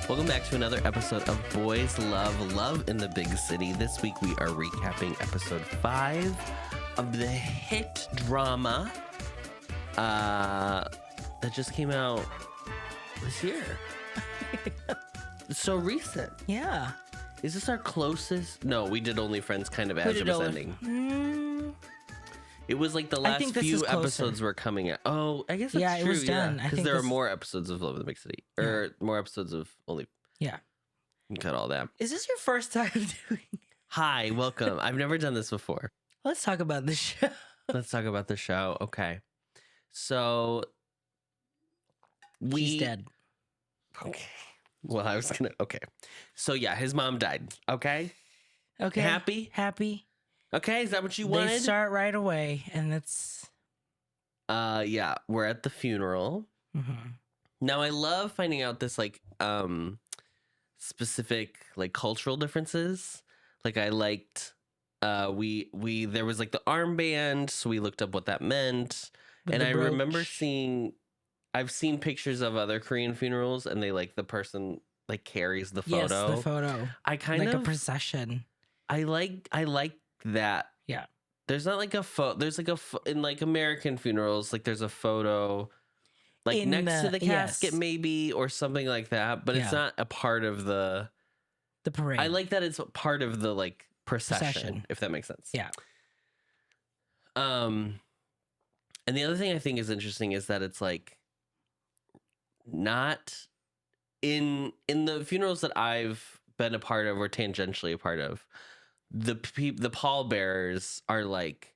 Welcome back to another episode of Boys Love Love in the Big City. This week we are recapping episode 5 of the hit drama that just came out this year. It's so recent. Yeah. Is this our closest? No, we did Only Friends kind of as it was ending. It was like the last few episodes were coming out. Oh, I guess that's true. It was done. Because there are more episodes of Love in the Big City. Or more episodes of Only. Yeah. You can cut all that. Is this your first time doing? Hi, welcome. I've never done this before. Let's talk about the show. Let's talk about the show. Okay. So She's dead. Okay. Well, I was gonna. Okay. So yeah, his mom died. Okay. Okay. Happy. Okay. Is that what you wanted? They start right away, and it's. Yeah, we're at the funeral. Mm-hmm. Now I love finding out this like specific like cultural differences. Like I liked we there was like the armband, so we looked up what that meant. And I remember I've seen pictures of other Korean funerals, and they like the person like carries the photo. Yes, the photo. I kind like of a procession. I like that. Yeah. There's not like a photo. There's like in like American funerals, like there's a photo like next to the casket maybe, or something like that, but it's not a part of the parade. I like that it's part of the like procession, if that makes sense. Yeah. And the other thing I think is interesting is that it's like not in the funerals that I've been a part of or tangentially a part of, the pallbearers are like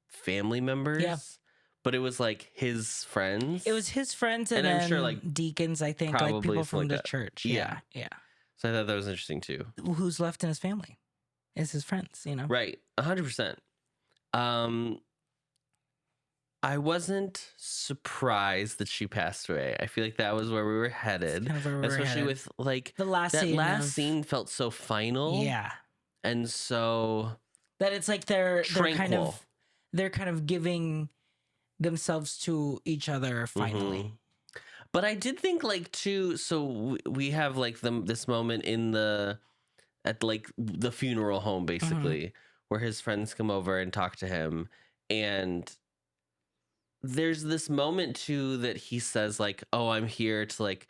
family members. Yeah. But it was like his friends. It was his friends and I'm sure like deacons, I think, like people from the church. Yeah. So I thought that was interesting too. Who's left in his family is his friends, you know? Right. 100%. I wasn't surprised that she passed away. I feel like that was where we were headed. Kind of where we were headed. With like the last that scene. Last scene felt so final. Yeah. And so that it's like they're kind of giving themselves to each other finally. Mm-hmm. But I did think like too, so we have like this moment at like the funeral home basically, where his friends come over and talk to him, and there's this moment too that he says like, oh, I'm here to like,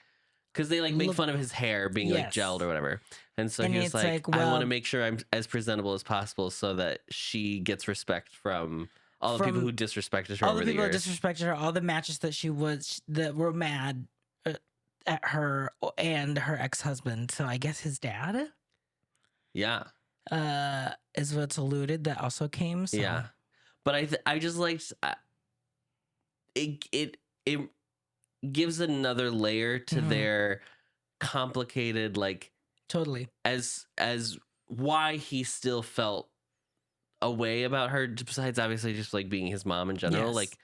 because they like make fun of his hair being like gelled or whatever, and so he's like I want to make sure I'm as presentable as possible so that she gets respect from all the people who disrespected her over the years. All the people who disrespected her, all the matches that were mad at her and her ex-husband. So I guess his dad? Yeah. Is what's alluded that also came. So. Yeah. But I just liked... It gives another layer to their complicated, like... Totally. As why he still felt a way about her, besides obviously just like being his mom in general. Yes. Like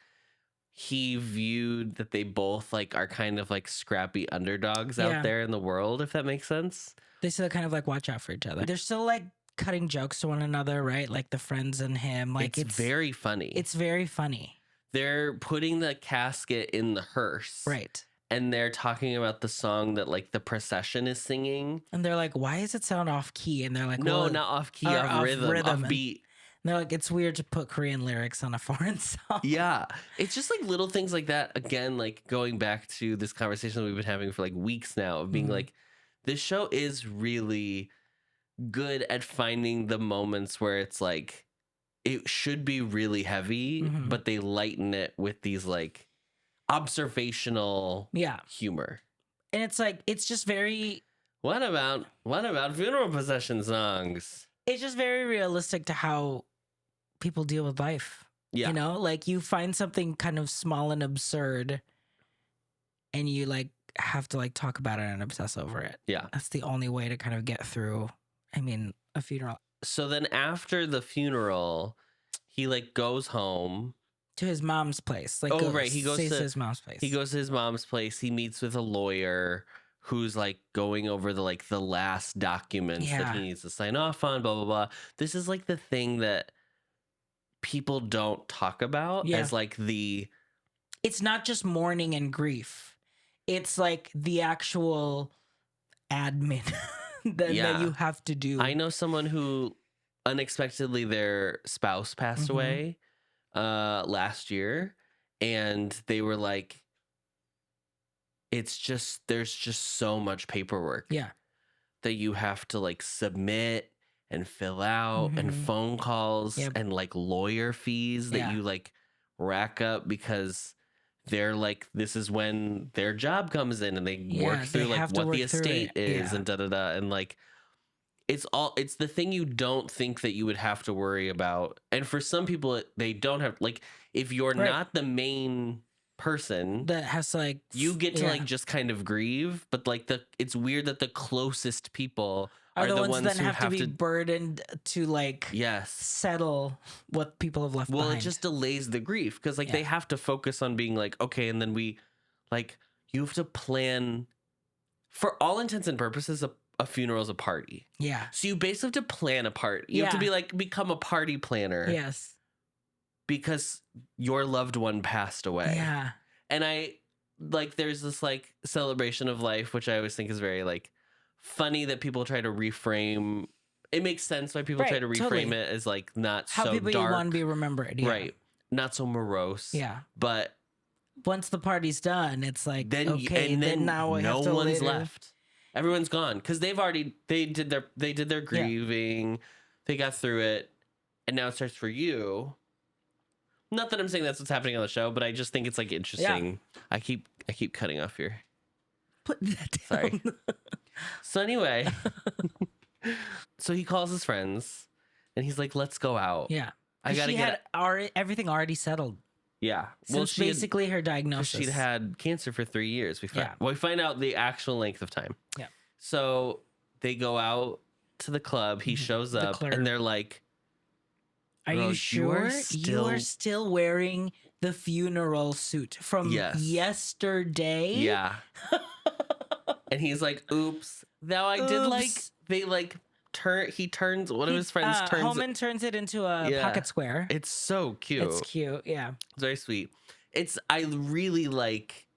he viewed that they both like are kind of like scrappy underdogs out there in the world, if that makes sense. They still kind of like watch out for each other. They're still like cutting jokes to one another, right? Like the friends and him. Like it's very funny. It's very funny. They're putting the casket in the hearse. Right. And they're talking about the song that like the procession is singing. And they're like, why does it sound off key? And they're like, no, not off key, off rhythm, off beat. And they're like, it's weird to put Korean lyrics on a foreign song. Yeah. It's just like little things like that. Again, like going back to this conversation that we've been having for like weeks now of being like, this show is really good at finding the moments where it's like, it should be really heavy, but they lighten it with these like observational humor. And it's like, it's just very... What about funeral procession songs? It's just very realistic to how people deal with life. Yeah. You know, like you find something kind of small and absurd and you like have to like talk about it and obsess over it. Yeah. That's the only way to kind of get through, a funeral. So then after the funeral, he like goes home to his mom's place. Like, he goes to his mom's place. He goes to his mom's place. He meets with a lawyer who's like going over the last documents that he needs to sign off on, blah, blah, blah. This is like the thing that people don't talk about as like it's not just mourning and grief. It's like the actual admin that you have to do. I know someone who unexpectedly their spouse passed away last year, and they were like, there's just so much paperwork that you have to like submit and fill out and phone calls and like lawyer fees that you like rack up because they're like, this is when their job comes in and they work through like what the estate is and and like it's the thing you don't think that you would have to worry about. And for some people they don't have, like, if you're not the main person that has to like, you get to like just kind of grieve, but like it's weird that the closest people are the ones that have to be burdened to like settle what people have left behind. Well, it just delays the grief because like they have to focus on being like, okay, and then we like, you have to plan, for all intents and purposes, a funeral is a party. Yeah. So you basically have to plan a party. You have to be like, become a party planner. Yes. Because your loved one passed away. Yeah. And I like, there's this like celebration of life, which I always think is very like funny that people try to reframe. It makes sense why people try to reframe it as like not how so people dark. You want to be remembered. Yeah. Right. Not so morose. Yeah. But once the party's done, it's like, then, okay, and then now I no have to one's left. Everyone's gone because they did their grieving. They got through it, and now it starts for you. Not that I'm saying that's what's happening on the show, but I just think it's like interesting. Yeah. I keep cutting off your. Put that down. Sorry. So anyway, so he calls his friends, and he's like, "Let's go out." Yeah, I gotta get everything already settled. Yeah, Since basically her diagnosis. She'd had cancer for 3 years. We find out the actual length of time. Yeah. So they go out to the club. He shows up, and they're like, "Are you sure you are still wearing the funeral suit from yesterday?" Yeah. And he's like, "Oops." Now I did like they like turn. He turns one of his friends turns. Holman turns it into a pocket square. It's so cute. It's cute. Yeah. It's very sweet. I really like.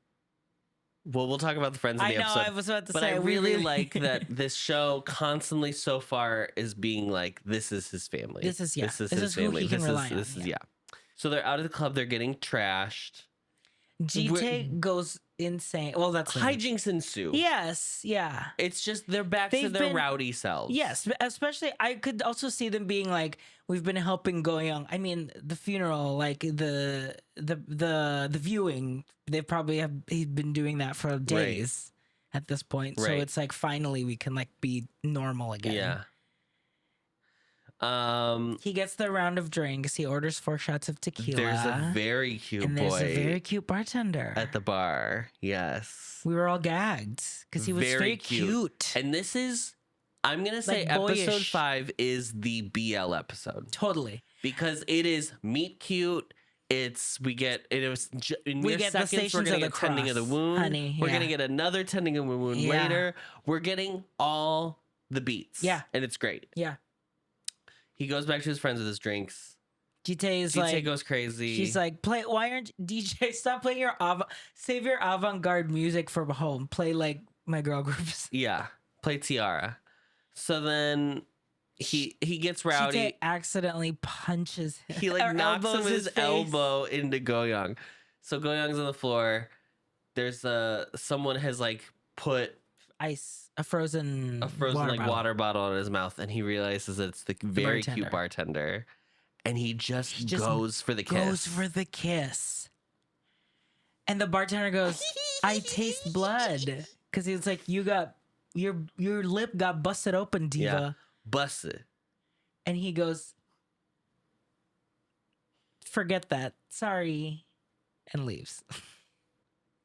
Well, we'll talk about the friends in the episode. I was about to say, but I really like that this show constantly so far is being like, this is his family. This is his family. Who he can rely on. This is So they're out of the club. They're getting trashed. Jite goes insane. Well, that's hijinks ensue. Yes, yeah. It's just they're back to their rowdy selves. Yes, especially I could also see them being like, we've been helping Go Young. I mean, the funeral, like the viewing. They probably he's been doing that for days at this point. So it's like finally we can like be normal again. Yeah. He gets the round of drinks. He orders 4 shots of tequila. There's a very cute and there's a very cute bartender at the bar. Yes, we were all gagged because he was very cute. And this is, I'm gonna say, like episode 5 is the BL episode. Totally, because it is meet cute. We get the Stations we're gonna get tending of the wound. Honey, we're gonna get another tending of the wound later. We're getting all the beats. Yeah, and it's great. Yeah. He goes back to his friends with his drinks. Jite goes crazy. She's like, why aren't DJ? Stop playing save your avant-garde music for home. Play like my girl groups. Yeah, play Tiara. So then he gets rowdy. Jite accidentally punches him. He like knocks him with his elbow into Go Young. So Go Young's on the floor. There's someone has like put a frozen water bottle in his mouth, and he realizes that it's the very cute bartender, and he just goes for the kiss. And the bartender goes, "I taste blood," because he was like, "You got your lip got busted open, diva." Yeah, busted. And he goes, "Forget that. Sorry," and leaves.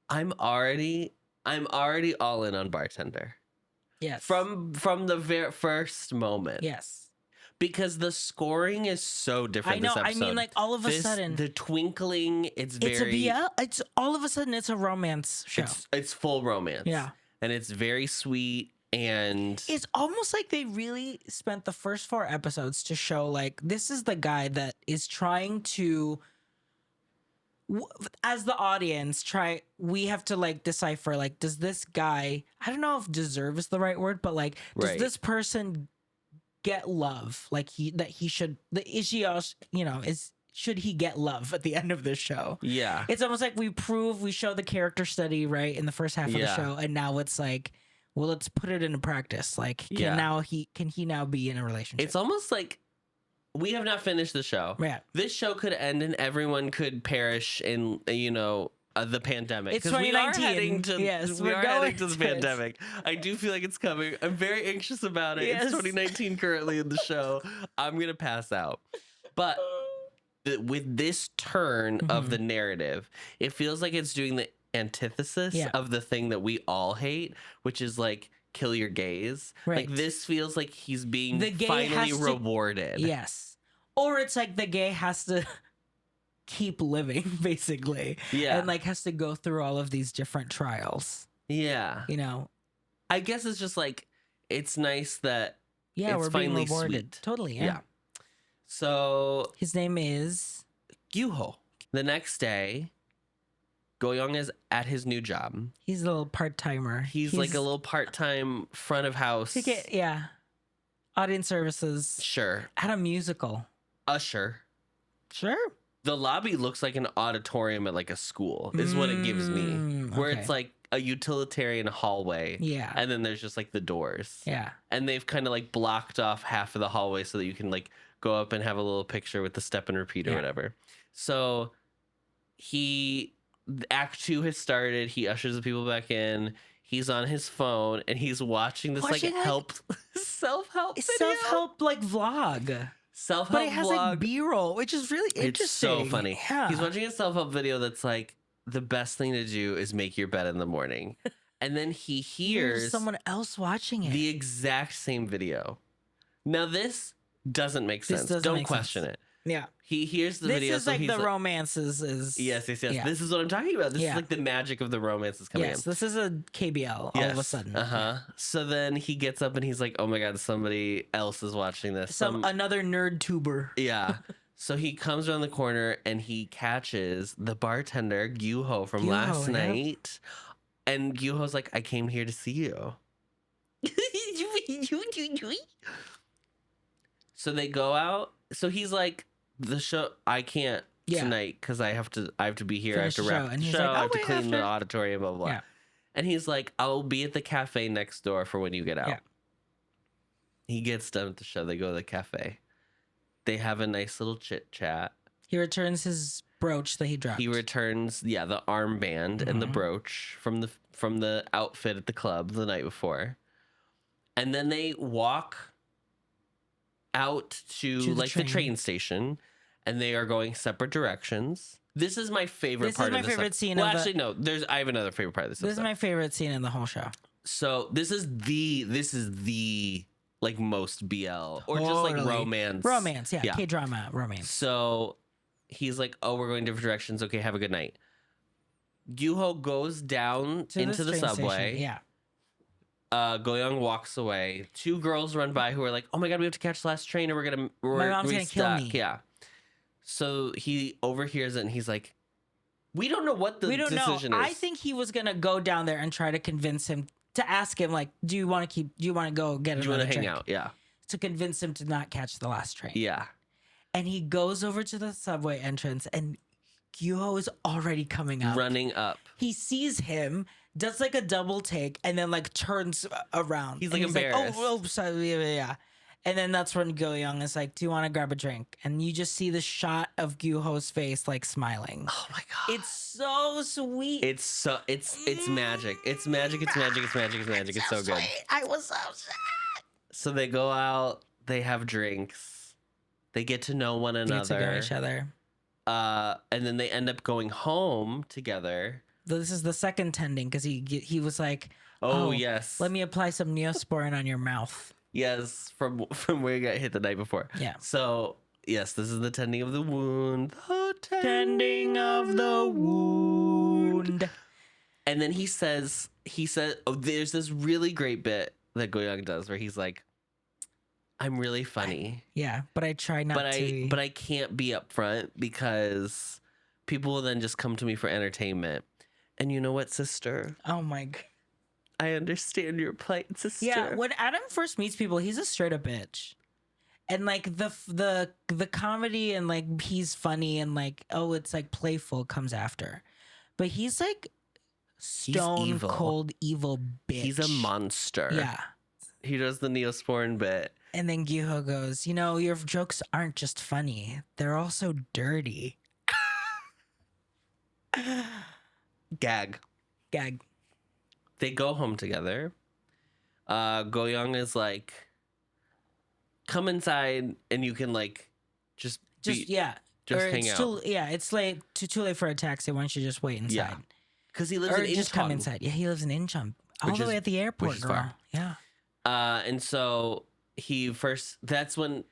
I'm already all in on bartender. Yes. From the very first moment. Yes. Because the scoring is so different. I know. This episode. I mean, like all of a sudden, the twinkling. It's very. It's all of a sudden it's a romance show. It's full romance. Yeah. And it's very sweet, and it's almost like they really spent the first 4 episodes to show like this is the guy that is trying to as the audience, we have to like decipher, like, does this guy, I don't know if deserve is the right word, but like, does this person get love? Like should he get love at the end of this show? Yeah. It's almost like we show the character study, right, in the first half of the show, and now it's like, well, let's put it into practice. Like, can he now be in a relationship? It's almost like we have not finished the show. Yeah. This show could end and everyone could perish in, the pandemic. It's 2019. We are heading to the it. pandemic. I do feel like it's coming. I'm very anxious about it. Yes. It's 2019 currently in the show. I'm going to pass out. But with this turn of the narrative, it feels like it's doing the antithesis of the thing that we all hate, which is like, kill your gays. Right. Like, this feels like he's being finally rewarded. Yes. Or it's like the gay has to keep living, basically. Yeah. And like has to go through all of these different trials. Yeah. I guess it's just like, it's nice that we're finally being rewarded. Sweet. Totally, yeah. So his name is Gyuho. The next day, Go-young is at his new job. He's a little part-timer. He's like a little part-time front of house. Audience services. Sure. At a musical. Usher. Sure. The lobby looks like an auditorium at like a school, is what it gives me. Where it's like a utilitarian hallway. Yeah. And then there's just like the doors. Yeah. And they've kind of like blocked off half of the hallway so that you can like go up and have a little picture with the step and repeat or whatever. So Act 2 has started. He ushers the people back in. He's on his phone and he's watching this self-help like vlog. Self-help but it has vlog. Like B-roll, which is really interesting. It's so funny. Yeah. He's watching a self-help video that's like, the best thing to do is make your bed in the morning. And then he hears someone else watching it. The exact same video. Now this doesn't make sense. Don't question it. Yeah. He hears the video. This is like the romances is. Yes. Yeah. This is what I'm talking about. This is like the magic of the romances coming in. Yes, this is a KBL all of a sudden. So then he gets up and he's like, oh my God, somebody else is watching this. Another nerd tuber. Yeah. So he comes around the corner and he catches the bartender, Gyuho, from last night. And Gyuho's like, I came here to see you. So they go out. So he's like, the show, I can't tonight because I have to be here. I have to wrap the show. I have to clean the auditorium, blah, blah, blah. Yeah. And he's like, I'll be at the cafe next door for when you get out. Yeah. He gets done with the show. They go to the cafe. They have a nice little chit chat. He returns his brooch that he dropped. He returns, the armband and the brooch from the outfit at the club the night before. And then they walk out to like the train station, and they are going separate directions. This is my favorite part of this. This is my favorite scene. Well, actually, no. I have another favorite part of this. This is my favorite scene in the whole show. So this is the like most BL or just like romance. Yeah. K-drama romance. So he's like, oh, we're going different directions. Okay, have a good night. Gyuho goes down into the subway. Station. Yeah. Go-young walks away. Two girls run by who are like, oh my God, we have to catch the last train or my mom's gonna kill me. Yeah. So he overhears it and he's like, we don't know what the decision is. I think he was going to go down there and try to convince him to ask him, like, do you want to go get another drink? Do you want to hang out? Yeah. To convince him to not catch the last train. Yeah. And he goes over to the subway entrance and Gyuho is already coming up. Running up. He sees him, does like a double take, and then like turns around. He's like embarrassed. Like, oh, sorry, yeah. And then that's when Go-young is like, do you want to grab a drink? And you just see the shot of Gyuho's face like smiling. Oh my God. It's so sweet. It's magic. It's magic. It's so good. Sweet. I was so sad. So they go out, they have drinks, they get to know one another. Get to know each other. And then they end up going home together. This is the second tending because he was like, oh yes, let me apply some Neosporin on your mouth. Yes, from where you got hit the night before. Yeah. So yes, this is the tending of the wound. The tending of the wound. And then he says, oh, there's this really great bit that Go-young does where he's like, I'm really funny. But I try not to. But I can't be upfront because people will then just come to me for entertainment. And you know what, sister? Oh my God. I understand your plight, sister. Yeah, when Adam first meets people, he's a straight up bitch. And like the comedy and like he's funny and like, oh, it's like playful comes after. But he's like stone cold evil bitch. He's a monster. Yeah. He does the Neosporin bit. And then Gyuho goes, you know, your jokes aren't just funny. They're also dirty. Gag. They go home together. Go-young is like, come inside and you can like just hang out. It's late. Too late for a taxi. Why don't you just wait inside? Yeah. Because he lives in Incheon. Just come inside. Yeah, he lives in Incheon. All the way at the airport, girl. Far. Yeah. And so that's when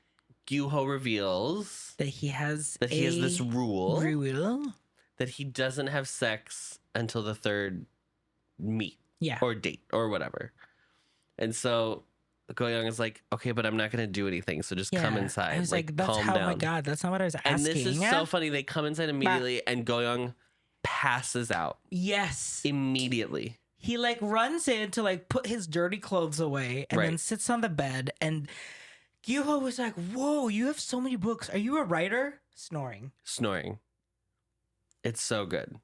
Gyuho reveals that he has this rule that he doesn't have sex until the third meet. Yeah. Or date or whatever. And so Go-young is like, okay, but I'm not going to do anything. So just come inside. I was like that's calm how, down. oh my God, that's not what I was asking. And this is so funny. They come inside immediately and Go-young passes out. Yes. Immediately. He like runs in to like put his dirty clothes away and then sits on the bed. And Gyuho was like, whoa, you have so many books. Are you a writer? Snoring. It's so good.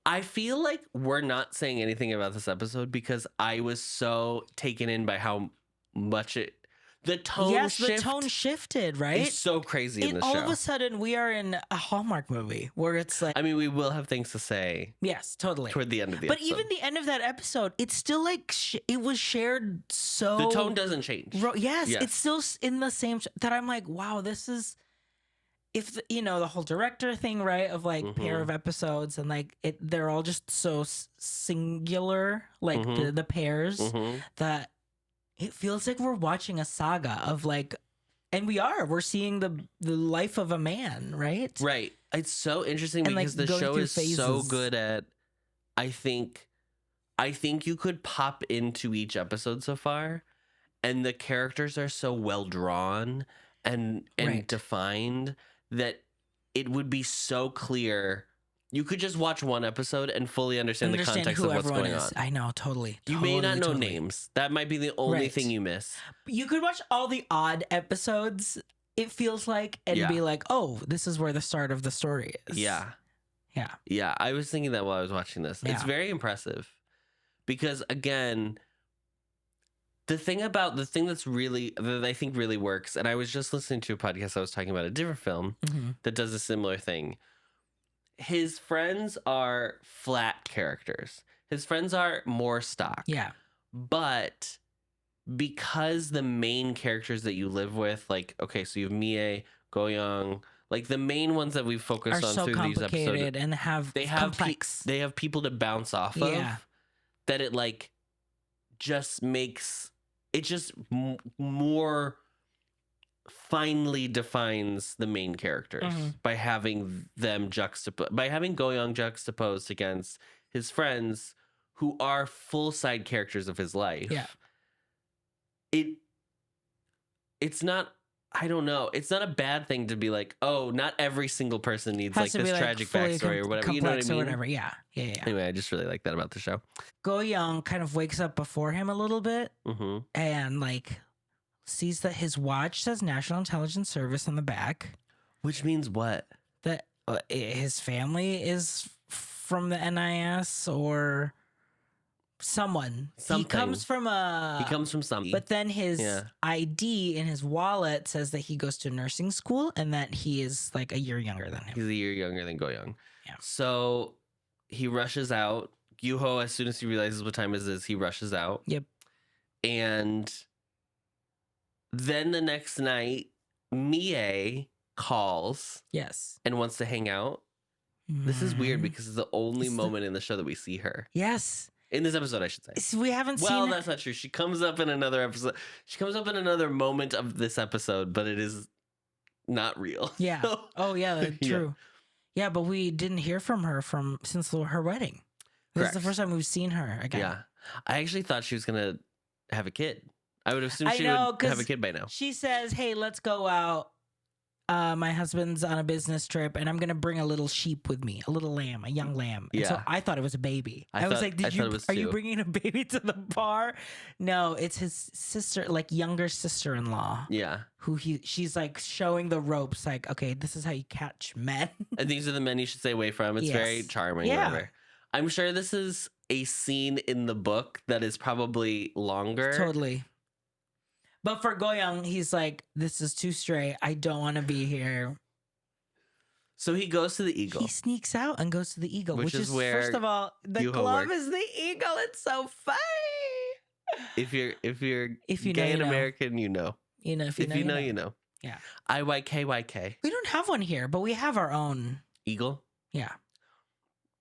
I feel like we're not saying anything about this episode because I was so taken in by how much the tone shifted, right? It's so crazy in the show. All of a sudden, we are in a Hallmark movie where it's like... I mean, we will have things to say. Yes, totally. Toward the end of the episode. But even the end of that episode, it's still like... it was shared so... The tone doesn't change. Yes, it's still in the same... that I'm like, wow, this is... If the whole director thing, right, of like pair of episodes and like they're all just so singular, like the pairs that it feels like we're watching a saga of like, and we're seeing the life of a man, right? Right. It's so interesting and because the show is so good at, I think you could pop into each episode so far and the characters are so well drawn and defined that it would be so clear. You could just watch one episode and fully understand the context of what's going on. I know, totally. You may not know names. That might be the only thing you miss. You could watch all the odd episodes, it feels like, and be like, oh, this is where the start of the story is. Yeah. Yeah. Yeah. I was thinking that while I was watching this. Yeah. It's very impressive. Because, again... The thing that I think really works, and I was just listening to a podcast I was talking about a different film that does a similar thing. His friends are flat characters. His friends are more stock. Yeah. But because the main characters that you live with, like, okay, so you have Mie, Go-young, like the main ones that we've focused on through these episodes. And complex. They have people to bounce off of that it like just makes... It just more finely defines the main characters by having them by having Go-young juxtaposed against his friends who are full side characters of his life. Yeah. It's not, I don't know. It's not a bad thing to be like, oh, not every single person needs like this tragic backstory or whatever. You know what I mean? Or whatever. Yeah. Anyway, I just really like that about the show. Go-young kind of wakes up before him a little bit and like sees that his watch says National Intelligence Service on the back. Which means what? That his family is from the NIS or someone. Something. He comes from something. But then his ID in his wallet says that he goes to nursing school and that he is like a year younger than him. He's a year younger than Go-young. Yeah. So he rushes out. Gyuho, as soon as he realizes what time it is, he rushes out. Yep. And then the next night, Mie calls. Yes. And wants to hang out. This is weird because it's the only moment in the show that we see her. Yes. In this episode, I should say. So we haven't seen... Well, that's not true. She comes up in another episode. She comes up in another moment of this episode, but it is not real. Yeah. Oh, yeah, that's true. Yeah, but we didn't hear from her since her wedding. This is the first time we've seen her again. Yeah. I actually thought she was going to have a kid. I would assume she would have a kid by now. She says, hey, let's go out. my husband's on a business trip and I'm going to bring a little sheep with me, a little lamb, a young lamb. And so I thought it was a baby. I was like, are you bringing a baby to the bar? No, it's his sister, like younger sister-in-law. Yeah. She's like showing the ropes, like, okay, this is how you catch men. And these are the men you should stay away from. It's very charming. Yeah. Whatever. I'm sure this is a scene in the book that is probably longer. Totally. But for Goyoung, he's like, this is too straight. I don't want to be here. So he goes to the Eagle. He sneaks out and goes to the Eagle, which is where, first of all, the glove is the Eagle. It's so funny. If you're you gay and know. American, you know. You know, if you know, you know. Yeah. IYKYK. We don't have one here, but we have our own. Eagle? Yeah.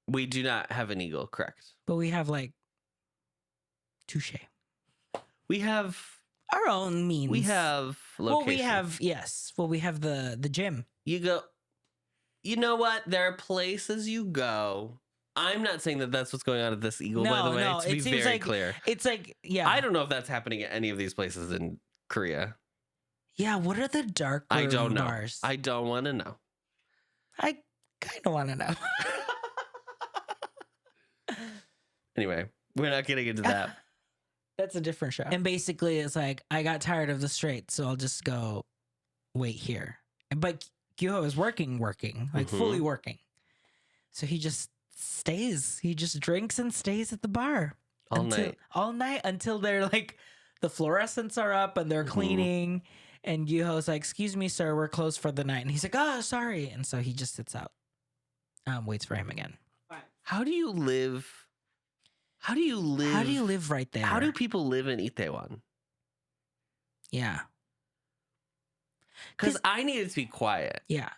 We do not have an eagle, correct. But we have like touche. We have our own means. We have location. We have the gym. You go, you know what? There are places you go. I'm not saying that that's what's going on at this Eagle, by the way, to be very clear. It's like, yeah. I don't know if that's happening at any of these places in Korea. Yeah, what are the dark room I don't know. bars? I don't want to know. I kind of want to know. Anyway, we're not getting into that. That's a different show. And basically, it's like, I got tired of the straight, so I'll just go wait here. But Gyu-ho is working, like fully working. So he just stays. He just drinks and stays at the bar. All night until they're like, the fluorescents are up and they're cleaning. And Gyu-ho's like, excuse me, sir, we're closed for the night. And he's like, oh, sorry. And so he just sits out, waits for him again. How do you live right there? How do people live in Itaewon? Yeah. Because I needed to be quiet. Yeah.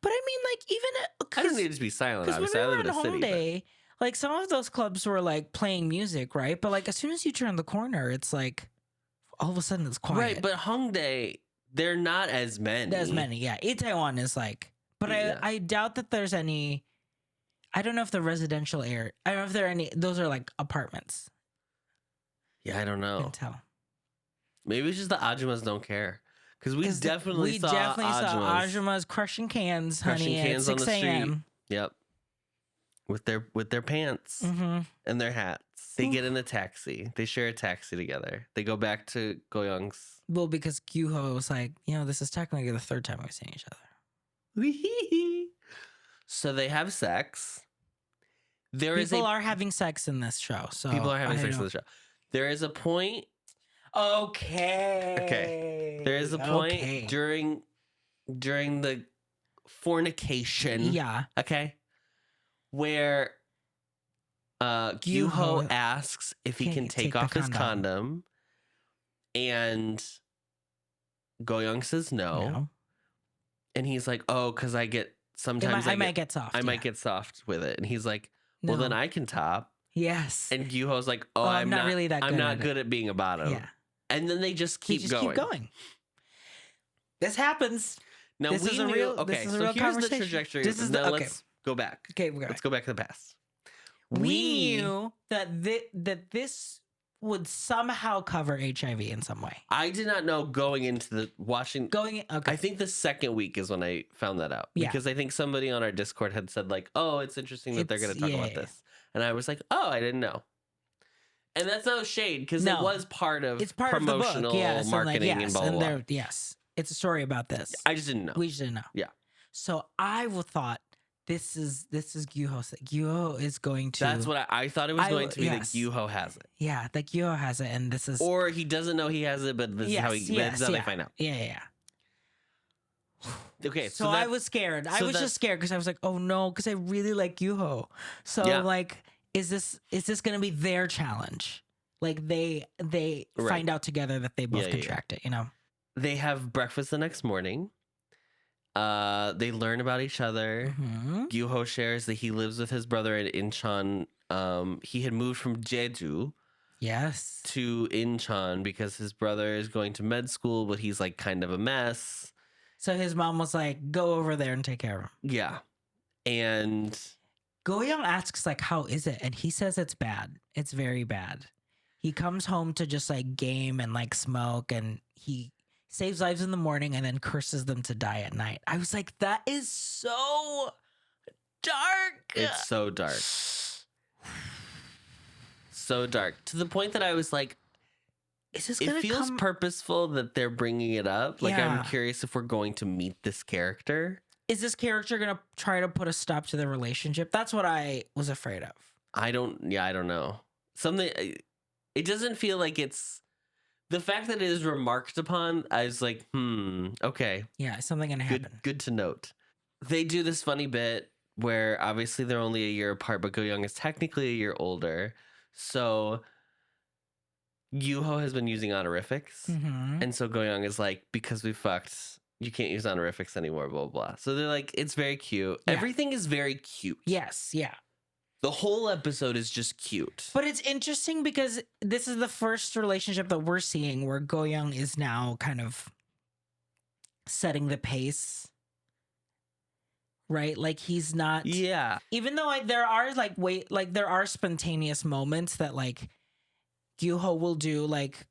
But I mean, like, even... I don't need to be silent, obviously. I live in a city. Hongdae, like, some of those clubs were, like, playing music, right? But, like, as soon as you turn the corner, it's, like, all of a sudden it's quiet. Right, but Hongdae, they're not as many. Yeah. Itaewon is, like... But I doubt that there's any... I don't know if the residential area... I don't know if there are any... Those are, like, apartments. Yeah, I don't know. I can tell. Maybe it's just the Ajumas don't care. Because we definitely saw Ajumas crushing cans, honey, at 6 a.m. Yep. With their pants and their hats. They get in a taxi. They share a taxi together. They go back to Goyoung's. Well, because Gyu-ho was like, this is technically the third time we've seen each other. So they have sex. People are having sex in this show. So people are having sex in the show. There is a point. Okay. There is a point during the fornication. Yeah. Okay. Where Gyu-ho asks if he can take off his condom, and Goyoung says no. And he's like, "Oh, because I get sometimes I might get soft. I might get soft with it." And he's like, "Well, then I can top." Yes. And Gyu-ho's like, "Oh, I'm not really that good. I'm not good at being a bottom." Yeah. And then they just keep going. This happens. Now this is a real here's the trajectory. Let's go back. Okay, let's go back to the past. We knew that this would somehow cover HIV in some way. I did not know going into the watching. Okay. I think the second week is when I found that out. Yeah. Because I think somebody on our Discord had said like, "Oh, it's interesting that they're going to talk about this," and I was like, "Oh, I didn't know." And that's no shade because it was part of promotional marketing and blah, blah, blah. Yes. It's a story about this. I just didn't know. We just didn't know. Yeah. So I thought this is Gyu-ho. Gyu-ho is going to... That's what I thought it was going to be that Gyu-ho has it. Yeah, that Gyu-ho has it and this is... Or he doesn't know he has it, but this is how they find out. Yeah. Okay, so I was scared. I was just scared because I was like, oh no, because I really like Gyu-ho. So like... Is this going to be their challenge? Like they find out together that they both contract it, They have breakfast the next morning. They learn about each other. Gyu-ho shares that he lives with his brother in Incheon. He had moved from Jeju to Incheon because his brother is going to med school, but he's like kind of a mess. So his mom was like, go over there and take care of him. Yeah. And Goyoung asks, like, how is it? And he says it's bad. It's very bad. He comes home to just, like, game and, like, smoke. And he saves lives in the morning, and then curses them to die at night. I was like, that is so dark. It's so dark. So dark. To the point that I was like, Is this it gonna feels come? purposeful that they're bringing it up. Like, Yeah. I'm curious if we're going to meet this character. Is this character gonna try to put a stop to the relationship? That's what I was afraid of. I don't know. It doesn't feel like it's the fact that it is remarked upon. I was like, okay. Yeah, is something gonna happen? Good to note. They do this funny bit where obviously they're only a year apart, but Go-young is technically a year older. So Yoo-ho has been using honorifics. Mm-hmm. And so Go-young is like, because we fucked, you can't use honorifics anymore, blah, blah, blah. So they're like, it's very cute. Yeah. Everything is very cute. Yes, yeah. The whole episode is just cute. But it's interesting because this is the first relationship that we're seeing where Go-young is now kind of setting the pace. Right? Like he's not. Yeah. Even though there are there are spontaneous moments that like Yoo-ho will do, like,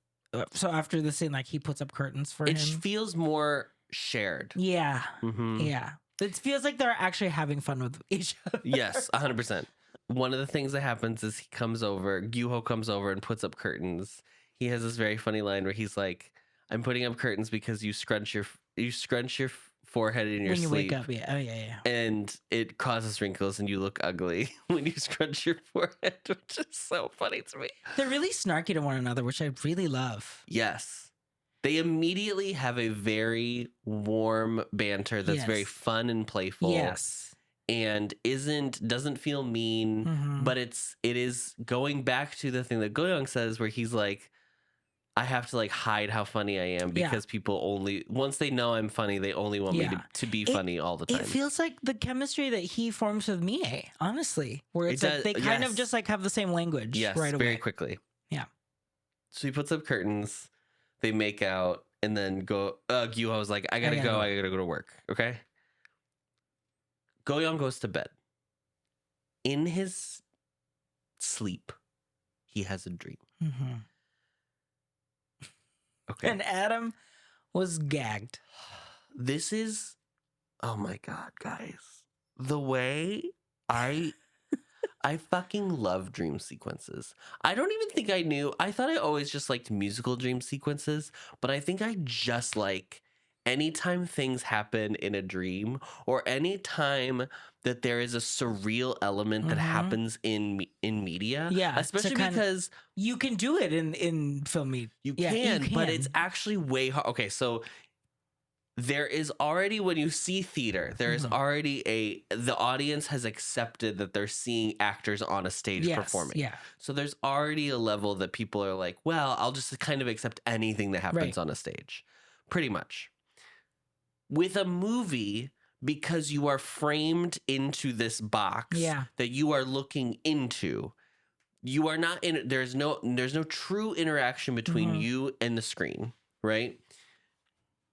so after the scene, like he puts up curtains for him. It feels more shared. Yeah. Mm-hmm. Yeah. It feels like they're actually having fun with each other. Yes, 100%. One of the things that happens is Yoo-ho comes over and puts up curtains. He has this very funny line where he's like, I'm putting up curtains because you scrunch your forehead in your when you sleep. wake up, yeah. Oh, yeah. And it causes wrinkles and you look ugly when you scrunch your forehead, which is so funny to me. They're really snarky to one another, which I really love. Yes. They immediately have a very warm banter that's Yes. very fun and playful. Yes. And doesn't feel mean, Mhm. but it is going back to the thing that Go-young says where he's like, I have to like hide how funny I am because people once they know I'm funny, they only want me to be funny all the time. It feels like the chemistry that he forms with Mie, honestly, where it's like they kind of just like have the same language right away. Very quickly. Yeah. So he puts up curtains, they make out, and then Yoo-ho was like, I gotta go to work. Okay. Go-young goes to bed. In his sleep, he has a dream. Mm-hmm. Okay. And Adam was gagged. This is, oh my God, guys. The way I fucking love dream sequences. I don't even think I thought I always just liked musical dream sequences, but I think I just like anytime things happen in a dream or anytime that there is a surreal element that happens in media. Yeah. Especially because you can do it in film media. you can, but it's actually way hard. Okay, so there is already, when you see theater, there is already the audience has accepted that they're seeing actors on a stage performing. Yeah. So there's already a level that people are like, well, I'll just kind of accept anything that happens on a stage. Pretty much. With a movie, because you are framed into this box that you are looking into, you are not in. There's no true interaction between you and the screen, right?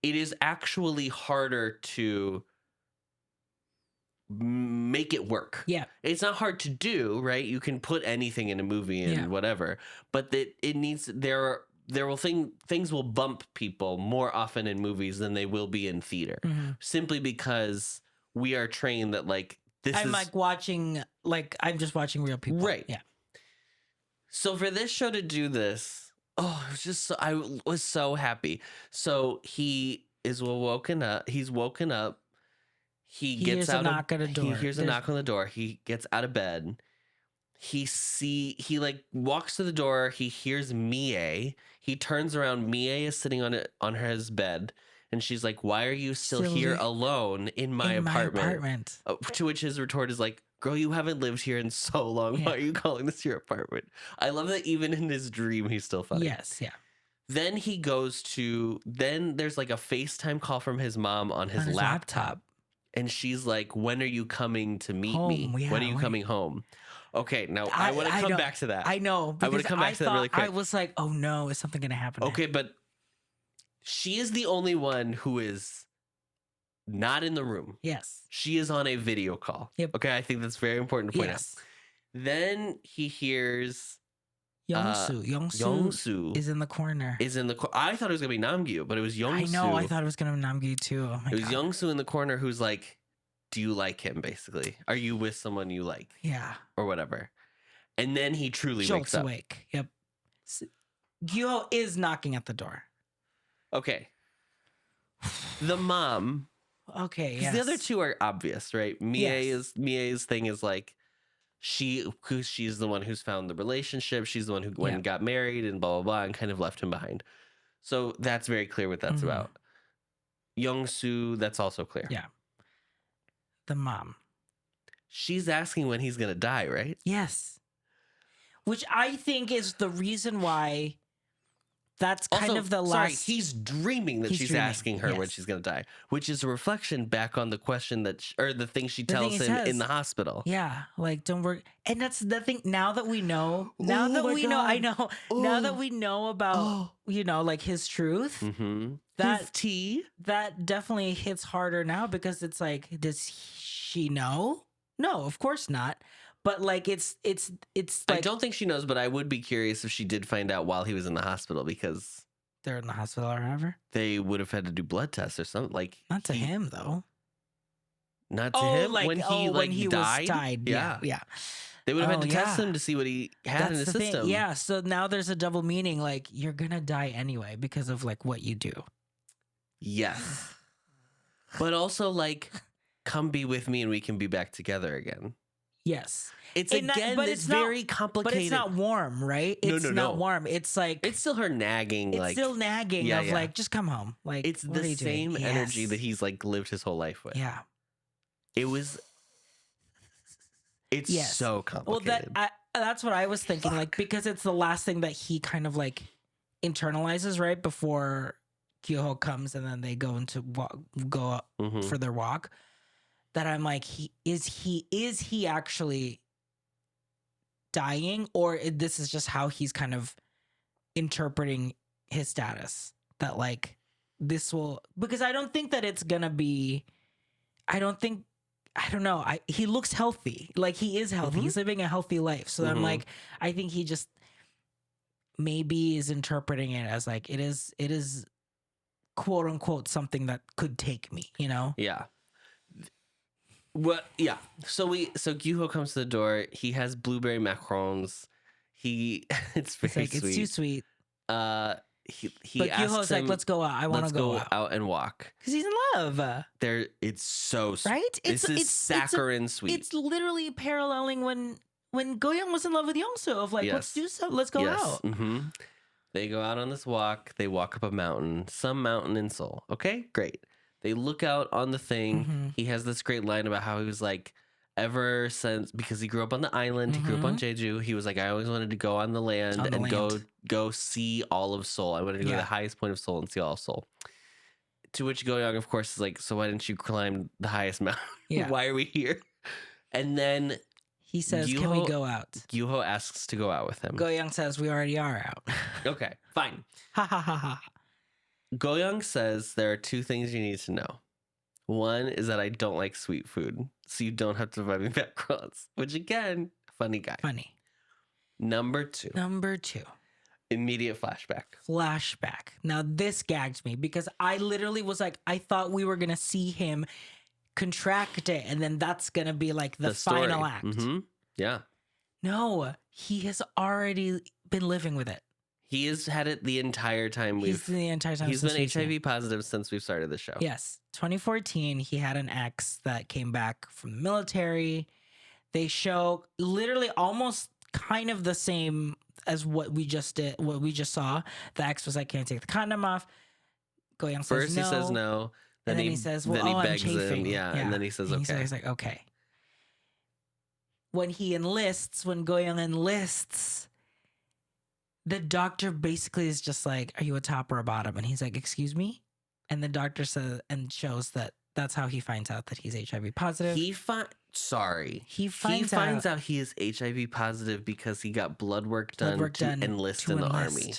It is actually harder to make it work. Yeah. It's not hard to do, right? You can put anything in a movie and whatever, but that it needs things will bump people more often in movies than they will be in theater, simply because we are trained that like this I'm just watching real people. Right. Yeah. So for this show to do this, I was so happy. So he is woken up. He's woken up. He gets out. He hears a knock on the door. He gets out of bed. He like walks to the door. He hears Mie. He turns around. Mie is sitting on his bed, and she's like, "Why are you still here alone in my apartment?" To which his retort is like, "Girl, you haven't lived here in so long. Why are you calling this your apartment?" I love that even in his dream, he's still funny. Yes, yeah. Then there's like a FaceTime call from his mom on his laptop. And she's like, when are you coming to meet me? Yeah, when are you coming home? Okay, now I want to come back to that. I know. I want to come back to that really quick. I was like, oh no, is something going to happen? Okay, but she is the only one who is not in the room. Yes. She is on a video call. Yep. Okay, I think that's very important to point out. Then he hears Yoonsu is in the corner. I thought it was gonna be Namgyu, but it was Yoonsu. I know. I thought it was gonna be Namgyu too. Oh my it was God. Yoonsu in the corner who's like, "Do you like him?" Basically, are you with someone you like? Yeah. Or whatever. And then he truly wakes up. Awake. Yep. Gyo is knocking at the door. Okay. The mom. Okay. Because the other two are obvious, right? Mie's thing is like she's the one who's found the relationship. She's the one who went and got married and blah blah blah and kind of left him behind. So that's very clear what that's about. Youngsu, that's also clear. Yeah. The mom. She's asking when he's gonna die, right? Yes. Which I think is the reason why. That's kind of the last. Sorry, he's dreaming that she's asking her when she's going to die, which is a reflection back on the question or the thing she tells him in the hospital. Yeah, like don't worry. And that's the thing. Now that we know, now that we know about, like his truth, that definitely hits harder now because it's like, does she know? No, of course not. But like it's like, I don't think she knows, but I would be curious if she did find out while he was in the hospital because they're in the hospital or whatever. They would have had to do blood tests or something. Like not to him though. Not to him like, when he died. Yeah. They would have had to test him to see what he had in his system. Yeah. So now there's a double meaning. Like you're gonna die anyway because of like what you do. Yes. But also like, come be with me and we can be back together again. Yes. It's very complicated. But it's not warm, right? It's not warm. It's like it's still her nagging. It's still nagging like just come home. Like it's the same energy that he's like lived his whole life with. Yeah. It's so complicated. Well, that's what I was thinking. Like because it's the last thing that he kind of like internalizes right before Kyoho comes and then they go for their walk. That I'm like, is he actually dying, or this is just how he's kind of interpreting his status? That like this will, because I don't think that it's gonna be. I don't know. He looks healthy. Like he is healthy. He's living a healthy life. So I'm like, I think he just maybe is interpreting it as like it is quote unquote something that could take me. Yeah. Well, yeah. So Gyuho comes to the door. He has blueberry macarons. It's very sweet. It's too sweet. He but Gyuho's like, let's go out. I want to go out and walk because he's in love. It's so sweet. Right. It's saccharine sweet. It's literally paralleling when Go-young was in love with Youngsu of like, let's do something. Let's go out. Mm-hmm. They go out on this walk. They walk up a mountain, some mountain in Seoul. Okay, great. They look out on the thing. He has this great line about how he was like, ever since, because he grew up on the island, he grew up on Jeju. He was like, I always wanted to go on the land go see all of Seoul. I wanted to go to the highest point of Seoul and see all of Seoul. To which Go-young, of course, is like, so why didn't you climb the highest mountain? Yeah. Why are we here? And then he says, can we go out? Gyuho asks to go out with him. Go-young says, we already are out. Okay, fine. Ha ha ha ha. Go-young says there are two things you need to know. One is that I don't like sweet food, so you don't have to buy me macarons. Which again, funny guy. Funny. Number two. Immediate flashback. Now this gagged me because I literally was like, I thought we were gonna see him contract it, and then that's gonna be like the final act. Mm-hmm. Yeah. No, he has already been living with it. He has had it the entire time. He's been HIV positive since we've started the show. Yes. 2014, he had an ex that came back from the military. They show literally almost kind of the same as what we just saw. The ex was like, can't take the condom off. Go-young says First no. he says no. Then he says, well, he begs him. Yeah. And then he says, okay. He's like, okay. When Go-young enlists, the doctor basically is just like, are you a top or a bottom? And he's like, excuse me? And the doctor says and shows that that's how he finds out that he's HIV positive. He finds out he is HIV positive because he got blood work done to enlist in the army.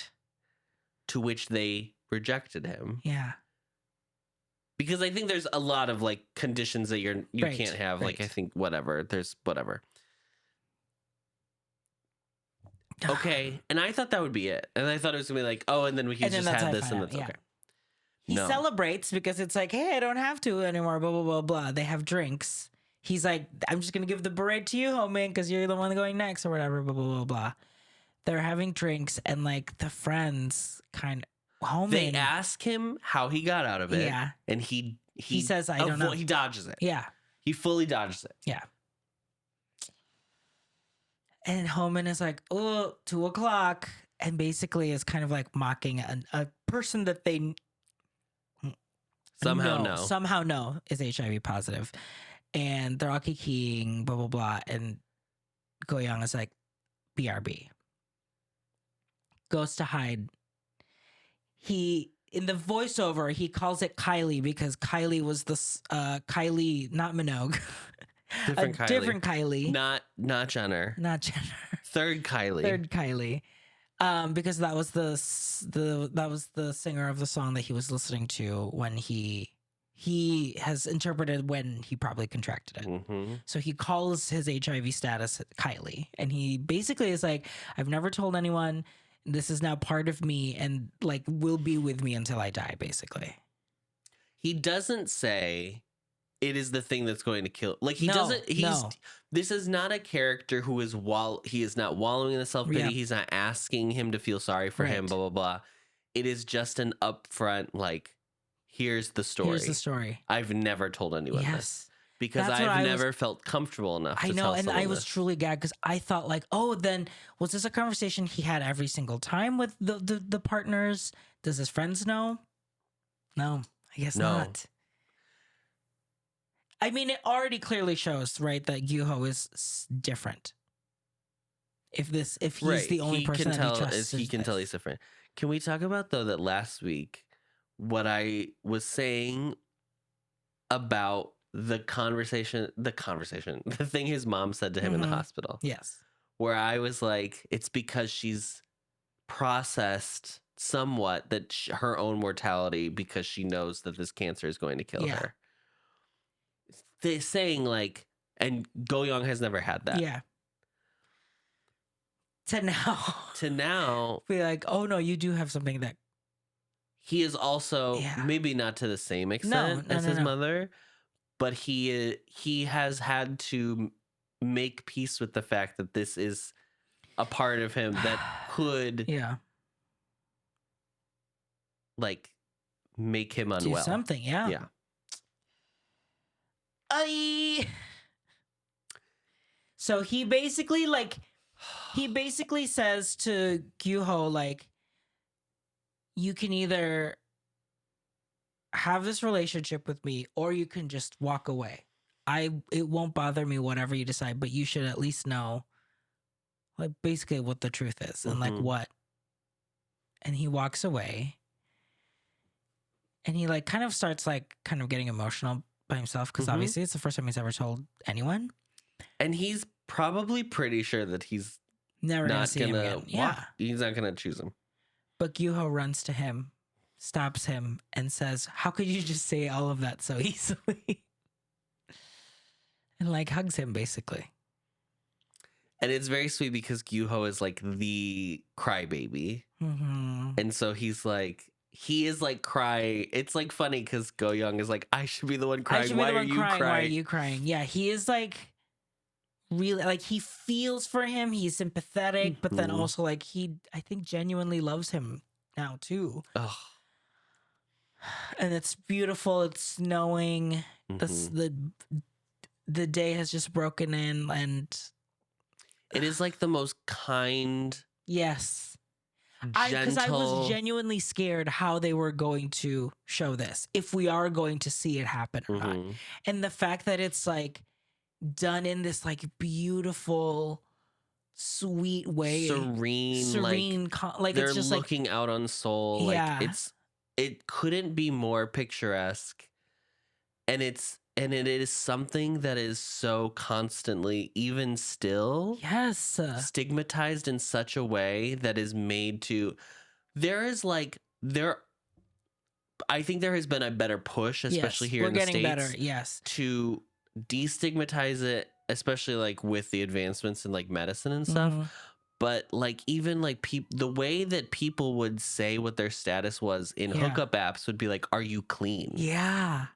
To which they rejected him. Yeah. Because I think there's a lot of like conditions that you can't have. Like I think there's whatever. Okay. And I thought that would be it. And I thought it was going to be like, oh, and then we can just have this and that's okay. He celebrates because it's like, hey, I don't have to anymore, blah, blah, blah, blah. They have drinks. He's like, I'm just going to give the beret to you, homie, because you're the one going next or whatever, blah, blah, blah, blah. They're having drinks and like the friends kind of, homie. They ask him how he got out of it. Yeah. And he says, I don't know. He dodges it. Yeah. He fully dodges it. Yeah. And Homan is like, oh, 2:00. And basically is kind of like mocking a person that they somehow know is HIV positive. And they're all kikiing, blah, blah, blah. And Go-young is like, BRB. Goes to hide. In the voiceover, he calls it Kylie because Kylie was Kylie, not Minogue. Different Kylie. Not Jenner. Not Jenner. Third Kylie. Because that was the singer of the song that he was listening to when he has interpreted when he probably contracted it. Mm-hmm. So he calls his HIV status Kylie, and he basically is like, I've never told anyone. This is now part of me, and like will be with me until I die. Basically, he doesn't say it is the thing that's going to kill. Like doesn't. This is not a character who is he is not wallowing in the self-pity. Yeah. He's not asking him to feel sorry for him. Blah blah blah. It is just an upfront like, here's the story. I've never told anyone this because I've never felt comfortable enough. I know, and I was truly gagged because I thought like, oh, then was this a conversation he had every single time with the partners? Does his friends know? No, I guess not. I mean, it already clearly shows, right, that Gyuho is different. If he's the only person that he trusts, he can tell he's different. Can we talk about though that last week what I was saying about the thing his mom said to him in the hospital? Yes. Where I was like, it's because she's processed somewhat that her own mortality because she knows that this cancer is going to kill her. They're saying like, and Go-young has never had that. Yeah. To now be like, oh no, you do have something that he is also maybe not to the same extent as his mother, but he has had to make peace with the fact that this is a part of him that could like make him unwell. Do something, yeah. So he basically says to Gyuho like, you can either have this relationship with me or you can just walk away. It won't bother me whatever you decide, but you should at least know like basically what the truth is and like what. And he walks away and he like kind of starts like kind of getting emotional by himself because obviously it's the first time he's ever told anyone. And he's probably pretty sure that he's never going to see him again. Yeah. He's not going to choose him. But Gyuho runs to him, stops him, and says, how could you just say all of that so easily? And like hugs him basically. And it's very sweet because Gyuho is like the crybaby. And so he's like, he is like cry. It's like funny because Go-young is like, I should be the one crying. Why are you crying? Why are you crying? Yeah, he is like really like he feels for him. He's sympathetic, but then also like I think genuinely loves him now too. Ugh. And it's beautiful. It's snowing. The day has just broken in, and it is like the most kind. Yes. Gentle. Because I was genuinely scared how they were going to show this, if we are going to see it happen or not. And the fact that it's like done in this like beautiful, sweet way, serene, like they're it's just looking out on Seoul. Like it couldn't be more picturesque, and it is something that is so constantly, even still, stigmatized in such a way that is made to. I think there has been a better push, especially here in the States, better, to destigmatize it, especially like with the advancements in like medicine and stuff. But like even like the way that people would say what their status was in hookup apps would be like, "Are you clean?" Yeah.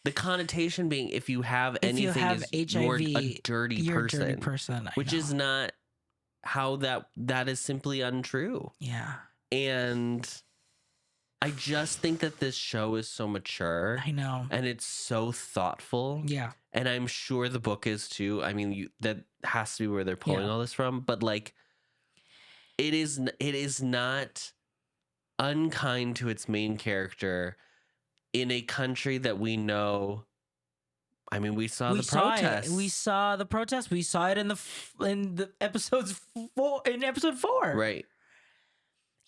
The connotation being if you have anything is HIV, you're a dirty you're person, a dirty person, which is not how that is simply untrue. Yeah. And I just think that this show is so mature. I know. And it's so thoughtful. Yeah. And I'm sure the book is too. I mean, that has to be where they're pulling all this from. But like, it is not unkind to its main character in a country that we know. I mean, we saw the protest. We saw the protest. We saw it in the episode 4. Right.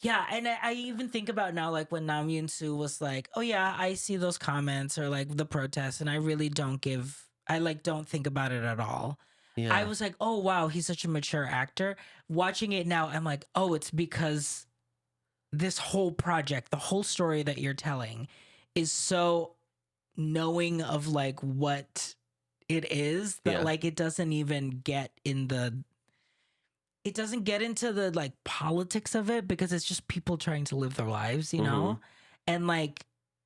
Yeah, and I even think about now, like when Nam Yoonsu was like, "Oh yeah, I see those comments or like the protests, and I really don't think about it at all." Yeah. I was like, "Oh wow, he's such a mature actor." Watching it now, I'm like, "Oh, it's because this whole project, the whole story that you're telling, is so knowing of like what it is that like it doesn't even get into the like politics of it because it's just people trying to live their lives, you know? And like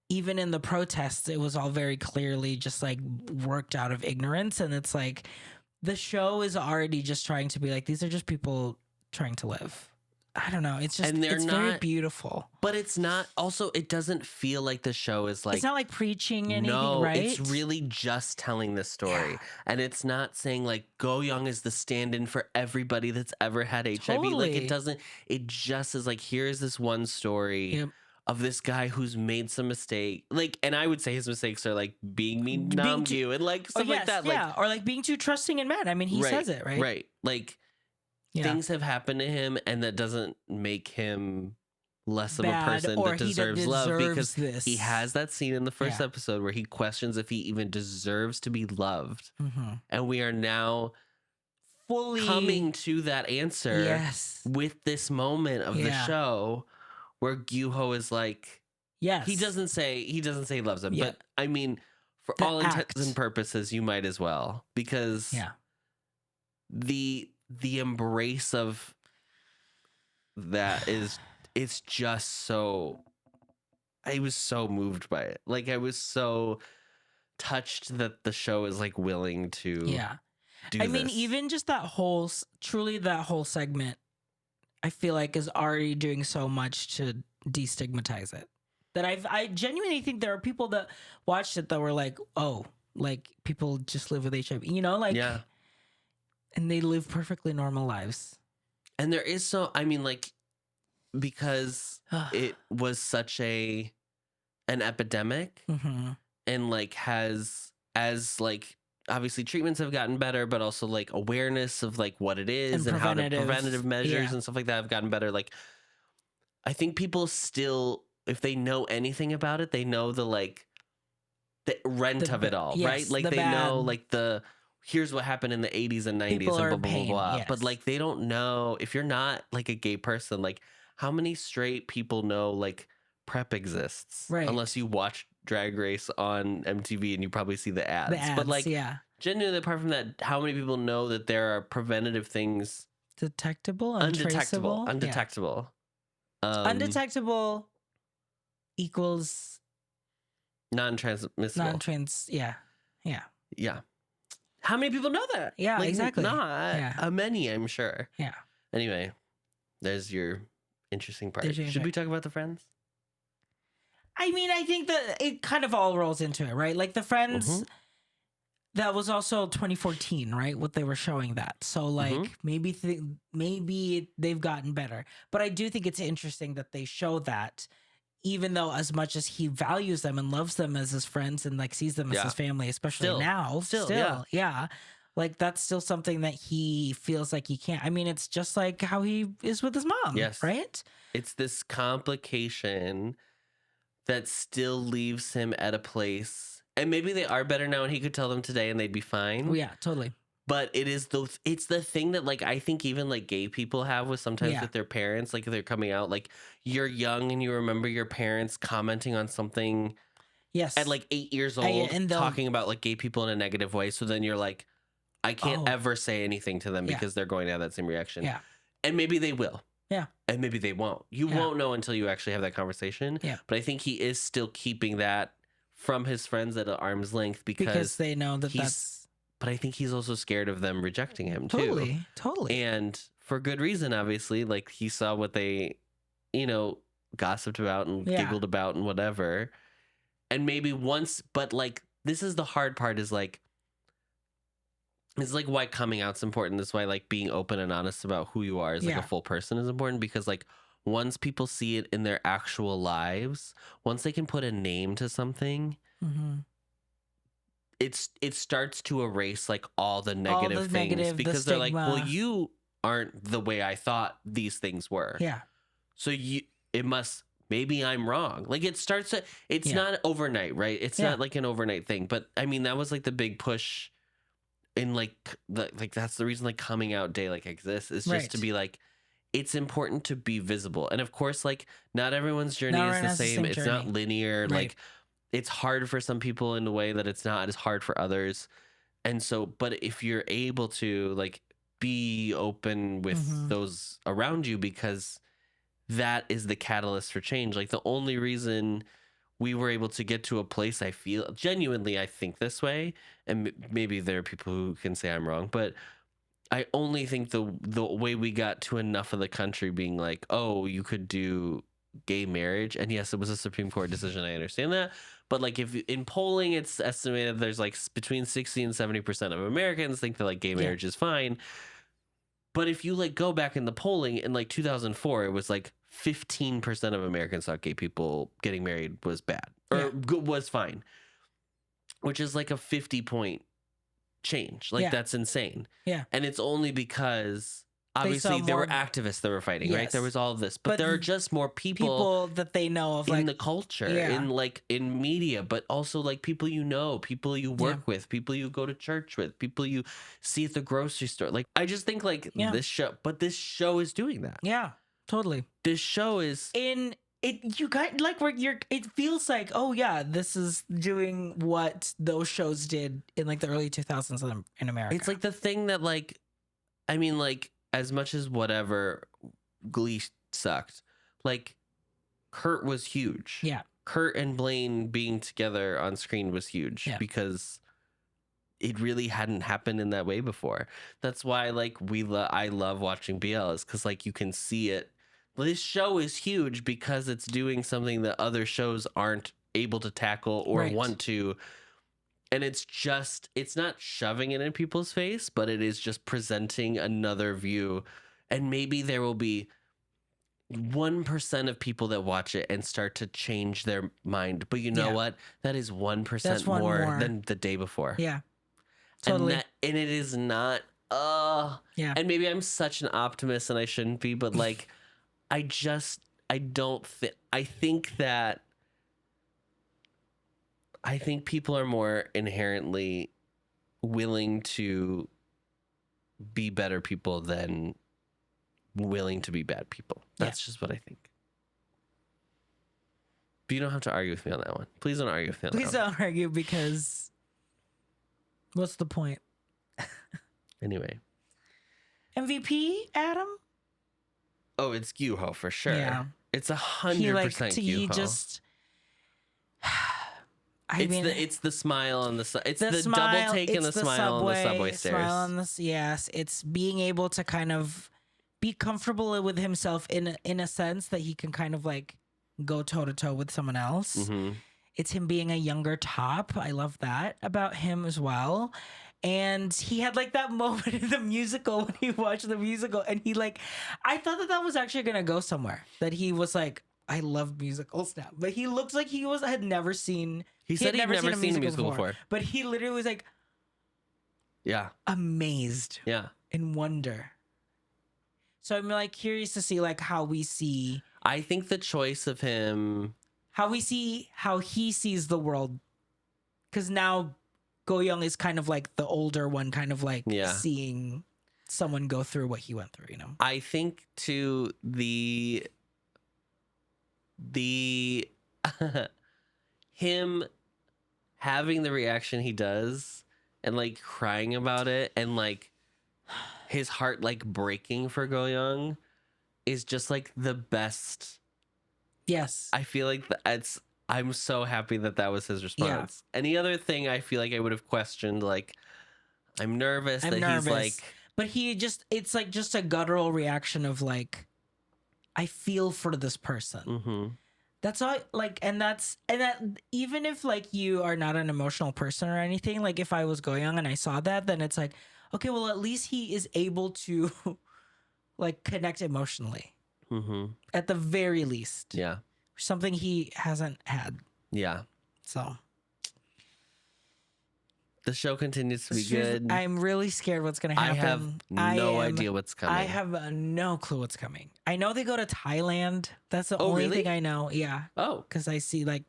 even in the protests, it was all very clearly just like worked out of ignorance. And it's like the show is already just trying to be like, these are just people trying to live. I don't know. It's just, it's very beautiful. But it's not, also, it doesn't feel like the show is like. It's not like preaching anything, no, right? It's really just telling this story. Yeah. And it's not saying like Go Young is the stand-in for everybody that's ever had HIV. Totally. Like it just is like, here's this one story of this guy who's made some mistake. Like, and I would say his mistakes are like being mean to Namgyu and like stuff like that. Yeah, or like being too trusting and mad. I mean, he says it, right? Right. Like, things have happened to him, and that doesn't make him less of a person that deserves love because he has that scene in the first episode where he questions if he even deserves to be loved. And we are now fully coming to that answer with this moment of the show where Gyuho is like, he doesn't say he loves him, but I mean, for all intents and purposes, you might as well, because the embrace of that it's just so, I was so moved by it. Like I was so touched that the show is like willing to do I mean, even just that whole segment, I feel like is already doing so much to destigmatize it. That I genuinely think there are people that watched it that were like, oh, like people just live with HIV, you know, like and they live perfectly normal lives. And there is I mean, like, because it was such an epidemic and like has, as like, obviously treatments have gotten better, but also like awareness of like what it is and how to preventative measures and stuff like that have gotten better. Like, I think people still, if they know anything about it, they know the like the rent of it all, right? Like they know like here's what happened in the 80s and 90s and blah, blah, blah, blah. Yes. But like, they don't know, if you're not like a gay person, like how many straight people know like PrEP exists? Right. Unless you watch Drag Race on MTV and you probably see the ads. But like, genuinely, apart from that, how many people know that there are preventative things? Detectable? Undetectable. Undetectable equals non-transmissible. Yeah. How many people know that? Yeah, like, exactly. Not many, I'm sure. Yeah. Anyway, there's your interesting part. Should we talk about the Friends? I mean, I think that it kind of all rolls into it, right? Like the Friends, that was also 2014, right? What they were showing that. So like maybe they've gotten better. But I do think it's interesting that they show that, even though as much as he values them and loves them as his friends and like sees them as his family, especially now, like that's still something that he feels like he can't. I mean, it's just like how he is with his mom, right? It's this complication that still leaves him at a place, and maybe they are better now and he could tell them today and they'd be fine. Oh, yeah, totally. But it's the thing that like I think even like gay people have with sometimes with their parents, like if they're coming out, like you're young and you remember your parents commenting on something at like 8 years old and talking about like gay people in a negative way. So then you're like, I can't ever say anything to them because they're going to have that same reaction. Yeah. And maybe they will. Yeah. And maybe they won't. You won't know until you actually have that conversation. Yeah. But I think he is still keeping that from his friends at an arm's length because they know that that's... But I think he's also scared of them rejecting him too. Totally. And for good reason, obviously. Like, he saw what they, gossiped about and giggled about and whatever. And maybe once, but like, this is the hard part is like, it's like why coming out's important. That's why like being open and honest about who you are as like a full person is important, because like once people see it in their actual lives, once they can put a name to something, it starts to erase like all the negative things because they're like, well, you aren't the way I thought these things were. Yeah. So it must, maybe I'm wrong. Like it starts to, it's not overnight, right? It's not like an overnight thing. But I mean, that was like the big push in like that's the reason like coming out day like exists is just to be like, it's important to be visible. And of course, like not everyone's journey is the same. It's not linear. Right. Like it's hard for some people in a way that it's not as hard for others. And so, but if you're able to like be open with those around you, because that is the catalyst for change. Like the only reason we were able to get to a place, I feel genuinely, I think this way, and maybe there are people who can say I'm wrong, but I only think the way we got to enough of the country being like, oh, you could do gay marriage, and yes, it was a Supreme Court decision, I understand that, but like if in polling it's estimated there's like between 60 and 70% of Americans think that like gay marriage is fine. But if you like go back in the polling in like 2004, it was like 15% of Americans thought gay people getting married was bad or was fine, which is like a 50-point change. Like that's insane. Yeah. And it's only because obviously there were activists that were fighting, right? There was all of this, but there are just more people that they know of, in like the culture, in media, but also like people people you work with, people you go to church with, people you see at the grocery store. Like I just think like this show is doing that. Yeah, totally. This show is in it. You got like it feels like, oh yeah, this is doing what those shows did in like the early 2000s in America. It's like the thing that like, I mean, like, as much as whatever Glee sucked, like Kurt was huge. Yeah. Kurt and Blaine being together on screen was huge because it really hadn't happened in that way before. That's why like I love watching BL is because like you can see it. This show is huge because it's doing something that other shows aren't able to tackle or want to. And it's not shoving it in people's face, but it is just presenting another view. And maybe there will be 1% of people that watch it and start to change their mind. But you know what? That is 1% more than the day before. Yeah. Totally. And it is not, and maybe I'm such an optimist and I shouldn't be, but like, I think people are more inherently willing to be better people than willing to be bad people. That's just what I think. But you don't have to argue with me on that one. Please don't argue with me on that one. Please don't argue, because what's the point? Anyway. MVP, Adam? Oh, it's Gyuho for sure. Yeah. It's 100% Gyuho. He just... It's the smile on the it's the double take and the smile on the subway stairs. Smile on it's being able to kind of be comfortable with himself in a sense that he can kind of like go toe to toe with someone else. Mm-hmm. It's him being a younger top. I love that about him as well. And he had like that moment in the musical when he watched the musical, and he like, I thought that was actually gonna go somewhere. That he was like, I love musicals now, but he looks like he had never seen. He said he'd never seen a musical before. But he literally was like, amazed, in wonder. So I'm like curious to see like how we see. I think the choice of him, how he sees the world, because now Go Young is kind of like the older one, kind of like seeing someone go through what he went through. You know, I think to the him having the reaction he does and like crying about it and like his heart like breaking for Go Young is just like the best. Yes. I feel like I'm so happy that was his response. Any other thing I feel like I would have questioned, like I'm nervous. He's like, but it's like just a guttural reaction of like, I feel for this person. mm-hmm. That's all, like, and that even if like you are not an emotional person or anything, like if I was Go Young and I saw that, then it's like, okay, well at least he is able to like connect emotionally, at the very least. Yeah, something he hasn't had. Yeah. So the show continues to be good. I'm really scared what's going to happen. I have no idea what's coming. I have no clue what's coming. I know they go to Thailand. That's the only thing I know. Yeah. Oh. Because I see like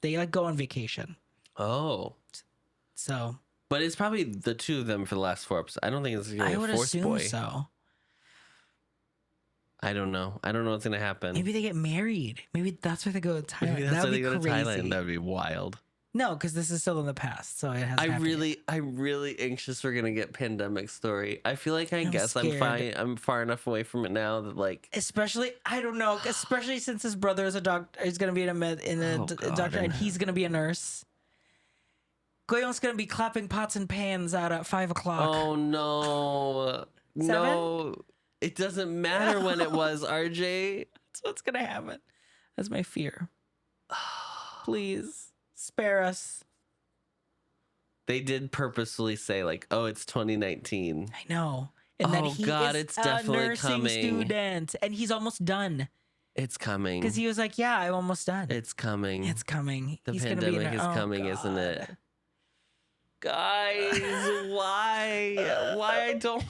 they like go on vacation. Oh. So. But it's probably the two of them for the last 4 episodes. I don't think it's going to be a fourth boy. I would assume so. I don't know. I don't know what's going to happen. Maybe they get married. Maybe that's why they go to Thailand. Maybe that's why they go to Thailand. That would be wild. No, because this is still in the past, so it has. I'm really anxious we're gonna get Pandemic Story. I feel like I'm fine. I'm far enough away from it now that like, especially I don't know, especially since his brother is a doctor, is gonna be a doctor, and he's gonna be a nurse. Go Young's gonna be clapping pots and pans out at 5 o'clock. Oh no, 7? No! It doesn't matter when it was, RJ. That's what's gonna happen. That's my fear. Please. Spare us. They did purposefully say like, "Oh, it's 2019." I know, and then he is it's definitely a nursing coming. student, and he's almost done. It's coming because he was like, "Yeah, I'm almost done." It's coming. It's coming. The pandemic is coming, isn't it? Guys, why? Why I don't?